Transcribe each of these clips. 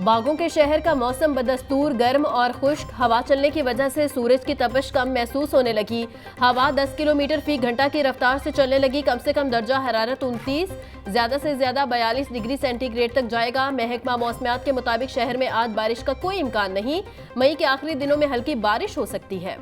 बागों के शहर का मौसम बदस्तूर गर्म और खुश्क। हवा चलने की वजह से सूरज की तपिश कम महसूस होने लगी। हवा 10 किलोमीटर फी घंटा की रफ्तार से चलने लगी। कम से कम दर्जा हरारत 29, ज्यादा से ज्यादा 42 डिग्री सेंटीग्रेड तक जाएगा। महकमा मौसमियात के मुताबिक शहर में आज बारिश का कोई इम्कान नहीं। मई के आखिरी दिनों में हल्की बारिश हो सकती है।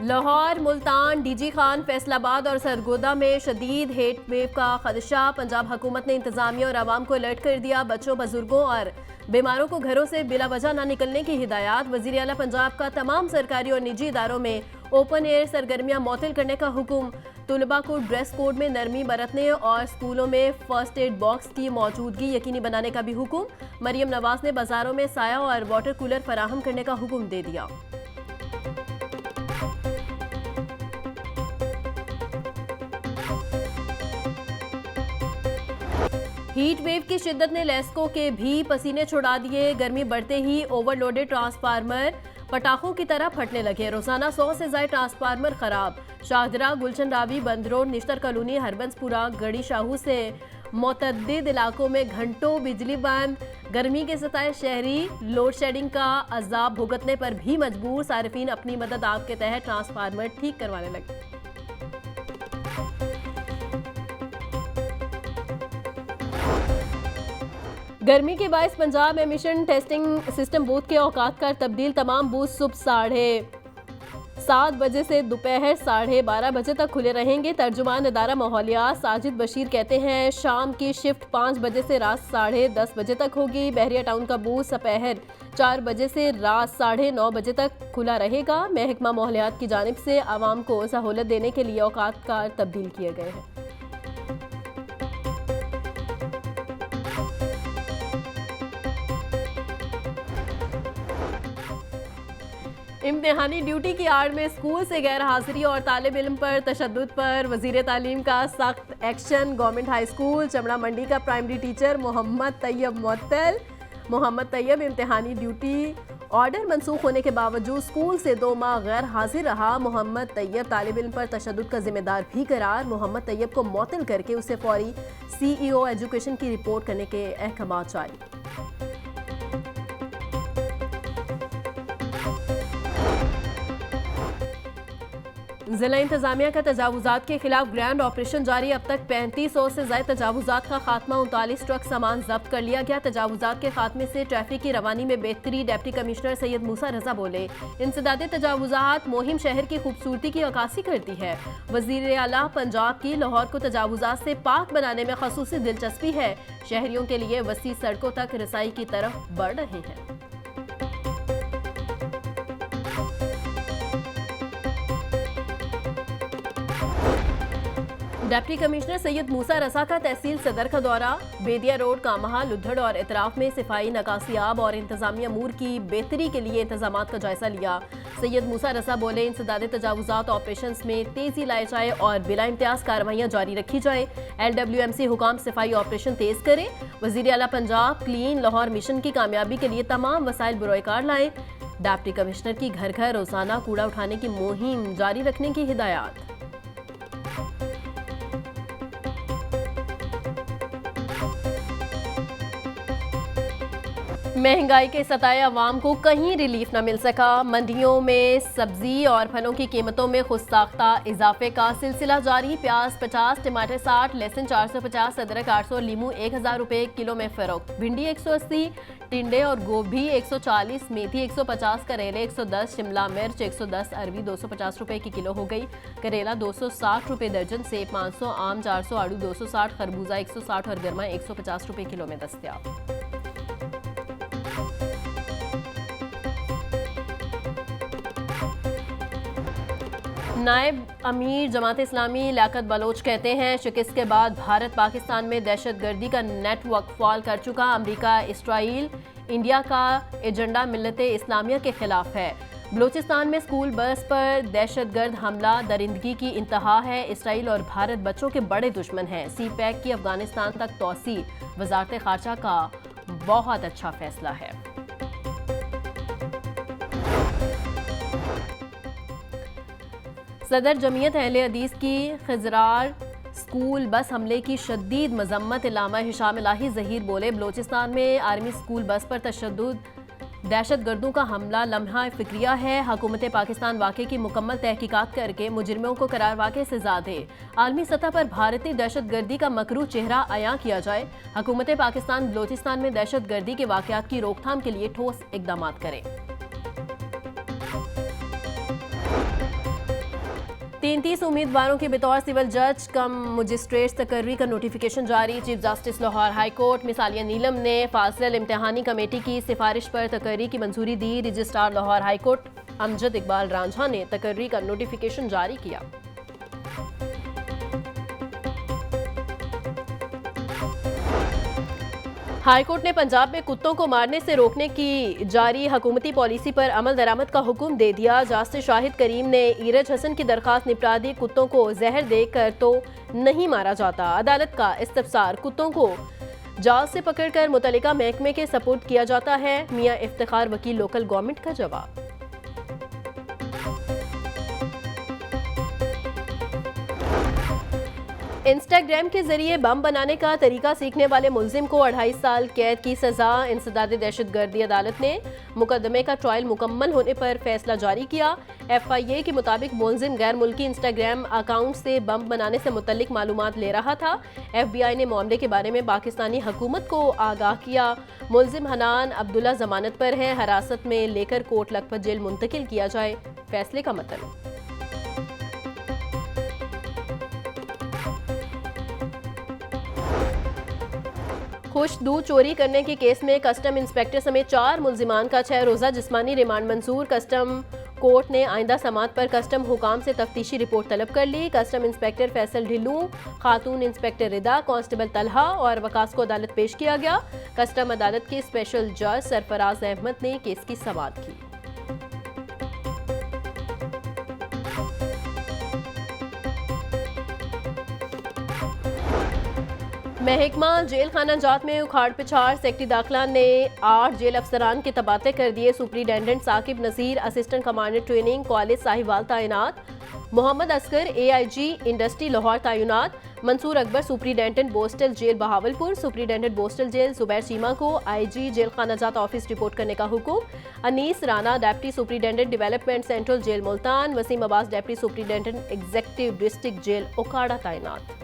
लाहौर, मुल्तान, डीजी खान, फैसलाबाद और सरगोदा में शदीद हीट वेव का खदशा। पंजाब हुकूमत ने इंतजामिया और आवाम को अलर्ट कर दिया। बच्चों, बुजुर्गों और बीमारों को घरों से बिला वजह न निकलने की हिदायत। वजीर आला पंजाब का तमाम सरकारी और निजी इदारों में ओपन एयर सरगर्मियां मुअत्तल करने का हुक्म। तुलबा को ड्रेस कोड में नरमी बरतने और स्कूलों में फर्स्ट एड बॉक्स की मौजूदगी यकीनी बनाने का भी हुक्म। मरियम नवाज ने बाजारों में साया और वाटर कूलर फराहम करने का हुक्म दे दिया। हीट वेव की शिद्दत ने लेस्को के भी पसीने छुड़ा दिए। गर्मी बढ़ते ही ओवरलोडेड ट्रांसफार्मर पटाखों की तरह फटने लगे। रोजाना 100 से ज्यादा ट्रांसफार्मर खराब। शाहदरा, गुलशन रावी, बंद रोड, निश्तर कॉलोनी, हरबंसपुरा, गढ़ी शाहू से मुतअद्दिद इलाकों में घंटों बिजली बंद। गर्मी के सताए शहरी लोड शेडिंग का अजाब भुगतने पर भी मजबूर। सार्फिन अपनी मदद आप के तहत ट्रांसफार्मर ठीक करवाने लगे। गर्मी के बायस Punjab emission testing system booth के औकात कर तब्दील। तमाम बूथ सुबह 7:30 बजे से दोपहर 12:30 बजे तक खुले रहेंगे। तर्जुमान इदारा माहौलियात साजिद बशीर कहते हैं शाम की शिफ्ट 5 बजे से रात 10:30 बजे तक होगी। बहरिया टाउन का बूथ दोपहर 4 बजे से रात 9:30 बजे तक खुला रहेगा। महकमा माहौलियात की जानिब से आवाम को सहूलत देने के लिए औकात कार तब्दील किए गए हैं। इम्तिहानी ड्यूटी की आड़ में स्कूल से गैर हाजिरी और तालिब इल्म पर तशद्दुद पर वजीर तालीम का सख्त एक्शन। गवर्नमेंट हाई स्कूल चमड़ा मंडी का प्राइमरी टीचर मोहम्मद तैयब मुअत्तल। मोहम्मद तैयब इम्तिहानी ड्यूटी ऑर्डर मंसूख होने के बावजूद स्कूल से 2 माह गैर हाजिर रहा। मोहम्मद तैयब तालिब इल्म पर तशद्दुद का जिम्मेदार भी करार। मोहम्मद तैयब को मुअत्तल करके उसे फौरी CEO एजुकेशन की रिपोर्ट करने के अहकाम जारी। जिला इंतजामिया का तजावुजात के खिलाफ ग्रैंड ऑपरेशन जारी। अब तक 3500 से ज्यादा तजावुजात का खात्मा। 39 ट्रक सामान जब्त कर लिया गया। तजावुजात के खात्मे से ट्रैफिक की रवानी में बेहतरी। डिप्टी कमिश्नर सैयद मूसा रजा बोले इंसदादे तजावुजात मुहिम शहर की खूबसूरती की अक्कासी करती है। वजीर आला पंजाब की लाहौर को तजावुजात से पाक बनाने में खसूसी दिलचस्पी है। शहरियों के लिए वसी सड़कों तक रसाई की तरफ बढ़ रहे हैं। डिप्टी कमिश्नर सैयद मूसा रसा का तहसील सदर का दौरा। बेदिया रोड, कामहा, लुद्धड़ और इतराफ में सफाई, नकासियाब और इंतजामिया अमूर की बेहतरी के लिए इंतजामात का जायजा लिया। सैयद मूसा रसा बोले इंसदादे तजावुजात ऑपरेशन में तेजी लाई जाए और बिला इम्तियाज कार्रवाइयाँ जारी रखी जाए। LWMC हुकाम सफाई ऑपरेशन तेज करें। वजीर आला पंजाब क्लीन लाहौर मिशन की कामयाबी के लिए तमाम वसाइल बुरोकार लाएं। डिप्टी कमिश्नर की घर घर रोजाना कूड़ा उठाने की मुहिम जारी रखने की हिदायत। महंगाई के सताए अवाम को कहीं रिलीफ न मिल सका। मंडियों में सब्जी और फलों की कीमतों में खुदसाख्ता इजाफे का सिलसिला जारी। प्याज 50, टमाटर 60, लहसुन 450, अदरक 800, लीमू 1000 रुपये किलो में फरोख्त। भिंडी 180, टिंडे और गोभी 140, मेथी 150, करेले 110, शिमला मिर्च 110, अरबी 250 रुपये की किलो हो गई। करेला 260 रुपये दर्जन, सेब 500, आम 400, आड़ू 260, खरबूजा 160 और गर्मा 150 रुपये किलो में दस्तयाब। नायब अमीर जमात इस्लामी लियाकत बलोच कहते हैं शिकस्त के बाद भारत पाकिस्तान में दहशतगर्दी का नेटवर्क फॉल कर चुका। अमेरिका, इसराइल, इंडिया का एजेंडा मिल्लत इस्लामिया के खिलाफ है। बलूचिस्तान में स्कूल बस पर दहशतगर्द हमला दरिंदगी की इंतहा है। इसराइल और भारत बच्चों के बड़े दुश्मन हैं। CPEC की अफगानिस्तान तक तोसी वजारत खारजा का बहुत अच्छा फैसला है। सदर जमीयत अहले हदीस की खिजरार स्कूल बस हमले की शदीद मजम्मत। इल्लामा हिशाम इलाही ज़हीर बोले, बलोचिस्तान में आर्मी स्कूल बस पर तशद्दुद दहशतगर्दों का हमला लम्हा फिक्रिया है। हुकूमत पाकिस्तान वाक़े की मुकम्मल तहकीकात करके मुजरिमों को करार वाक़े सज़ा दे। आलमी सतह पर भारतीय दहशतगर्दी का मकरूह चेहरा अयां किया जाए। हुकूमत पाकिस्तान बलोचिस्तान में दहशतगर्दी के वाक़यात की रोकथाम के लिए ठोस इक़दाम करे। 33 उम्मीदवारों के बतौर सिविल जज कम मजिस्ट्रेट तकर्री का नोटिफिकेशन जारी। Chief justice Lahore high court मिसालिया नीलम ने फासला इम्तिहानी कमेटी की सिफारिश पर तकर्री की मंजूरी दी। Registrar Lahore high court Amjad Iqbal Ranjha ने तकर्री का नोटिफिकेशन जारी किया। हाईकोर्ट ने पंजाब में कुत्तों को मारने से रोकने की जारी हुकूमती पॉलिसी पर अमल दरामद का हुक्म दे दिया। जस्टिस शाहिद करीम ने इरज हसन की दरखास्त निपटा दी। कुत्तों को जहर देकर तो नहीं मारा जाता। अदालत का इस्तफसार, कुत्तों को जाल से पकड़कर मुतल्लिका महकमे के सपुर्द किया जाता है। मियां इफ्तिखार वकील लोकल गवर्नमेंट का जवाब। इंस्टाग्राम के जरिए बम बनाने का तरीका सीखने वाले मुलजिम को 2.5 साल कैद की सजा। इंसदाद दहशतगर्दी अदालत ने मुकदमे का ट्रायल मुकम्मल होने पर फैसला जारी किया। FIA के मुताबिक मुलजिम गैर मुल्की इंस्टाग्राम अकाउंट से बम बनाने से मुतल्लिक मालूमात ले रहा था। FBI ने मामले के बारे में पाकिस्तानी हुकूमत को आगाह किया। मुलजिम हनान अब्दुल्ला जमानत पर है। हिरासत में लेकर कोट लखपत जेल मुंतकिल किया जाए। फैसले का मतलब खुश दूध चोरी करने के केस में कस्टम इंस्पेक्टर समेत 4 मुलजिमान का 6 रोज़ा जिस्मानी रिमांड मंजूर। कस्टम कोर्ट ने आइंदा समात पर कस्टम हुकाम से तफ्तीशी रिपोर्ट तलब कर ली। कस्टम इंस्पेक्टर फैसल ढिल्लू, खातून इंस्पेक्टर रिदा, कांस्टेबल तलहा और वकास को अदालत पेश किया गया। कस्टम अदालत के स्पेशल जज सरफराज अहमद ने केस की समाअत की। महकमा जेल खाना जात में उखाड़ पिछाड़, सेक्रेटरी दाखिला ने 8 जेल अफसरान के तबादले कर दिए। Superintendent Saqib Naseer assistant commander training college Sahiwal तैनात। मोहम्मद असगर AIG इंडस्ट्री लाहौर तैनात। Mansoor Akbar superintendent borstal jail Bahawalpur. Superintendent borstal jail Zubair Cheema को IG जेल खाना जात ऑफिस रिपोर्ट करने का हुक्म। Anees Rana deputy superintendent development central jail Multan. Waseem Abbas deputy superintendent executive district jail Okara तैनात।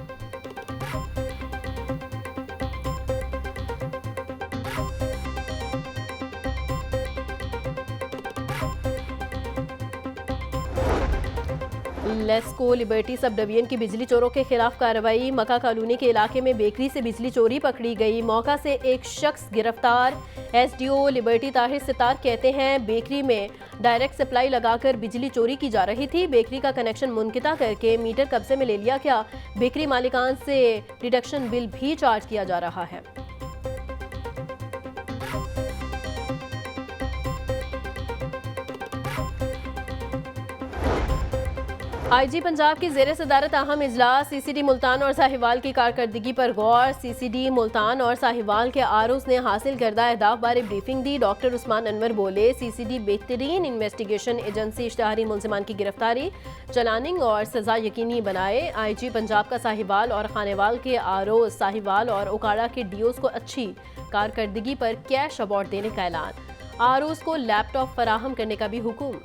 लेस्को लिबर्टी सब डिवीजन की बिजली चोरों के खिलाफ कार्रवाई। मक्का कॉलोनी के इलाके में बेकरी से बिजली चोरी पकड़ी गई। मौका से एक शख्स गिरफ्तार। SDO लिबर्टी ताहिर सितार कहते हैं बेकरी में डायरेक्ट सप्लाई लगाकर बिजली चोरी की जा रही थी। बेकरी का कनेक्शन मुनक़िता करके मीटर कब्जे में ले लिया गया। बेकरी मालिकान से डिडक्शन बिल भी चार्ज किया जा रहा है। IG पंजाब की ज़ेर सदारत अहम इजलास। CCD मुल्तान और साहिवाल की कारकर्दगी पर गौर। CCD मुल्तान और साहिवाल के आरोज ने हासिल करदा अहदाफ बारे ब्रीफिंग दी। डॉक्टर उस्मान अनवर बोले, CCD बेहतरीन इन्वेस्टिगेशन एजेंसी इश्तहारी मुलजिमान की गिरफ्तारी, चलानिंग और सजा यकीनी बनाए। IG पंजाब का साहिवाल और खानेवाल के आरोज, साहिवाल और ओकाड़ा के DOs को अच्छी कारकर्दगी पर कैश अवार्ड देने का ऐलान। आरोज को लैपटॉप फराहम करने का भी हुक्म।